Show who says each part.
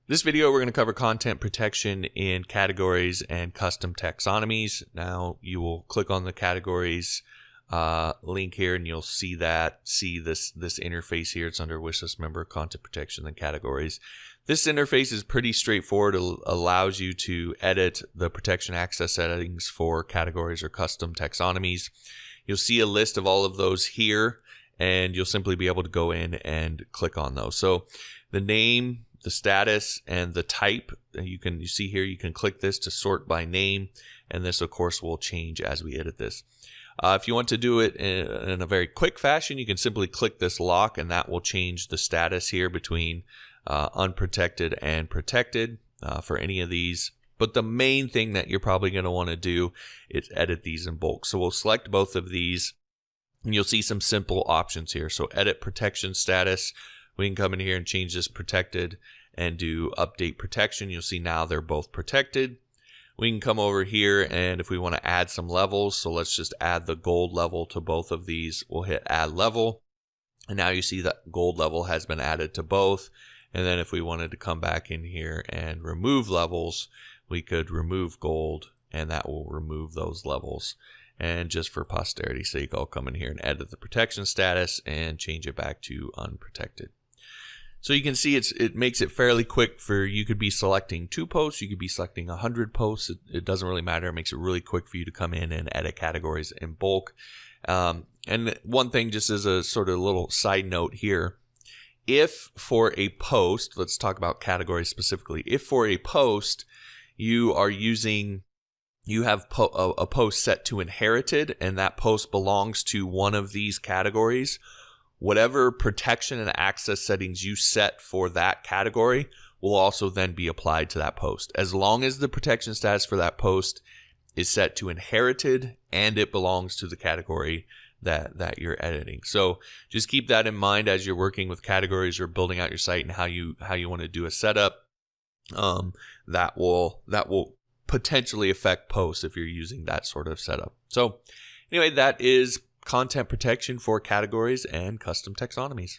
Speaker 1: This video, we're going to cover content protection in categories and custom taxonomies. Now you will click on the categories link here and you'll see this interface here. It's under WishList member, content protection, and categories. This interface is pretty straightforward. It allows you to edit the protection access settings for categories or custom taxonomies. You'll see a list of all of those here, and you'll simply be able to go in and click on those. So the name, the status, and the type, you see here, you can click this to sort by name, and this of course will change as we edit this. If you want to do it in a very quick fashion, you can simply click this lock, and that will change the status here between unprotected and protected for any of these. But the main thing that you're probably going to want to do is edit these in bulk. So we'll select both of these, and you'll see some simple options here. So edit protection status. We can come in here and change this protected and do update protection. You'll see now they're both protected. We can come over here, and if we want to add some levels, so let's just add the gold level to both of these. We'll hit add level, and now you see that gold level has been added to both. And then if we wanted to come back in here and remove levels, we could remove gold, and that will remove those levels. And just for posterity's sake, I'll come in here and edit the protection status and change it back to unprotected. So you can see it makes it fairly quick. You could be selecting 2 posts, you could be selecting 100 posts. It doesn't really matter. It makes it really quick for you to come in and edit categories in bulk. And one thing, just as a sort of little side note here, if for a post, let's talk about categories specifically. If for a post you have a post set to inherited, and that post belongs to one of these categories, whatever protection and access settings you set for that category will also then be applied to that post. As long as the protection status for that post is set to inherited and it belongs to the category that you're editing. So just keep that in mind as you're working with categories or building out your site and how you want to do a setup. That will potentially affect posts if you're using that sort of setup. So anyway, that is content protection for categories and custom taxonomies.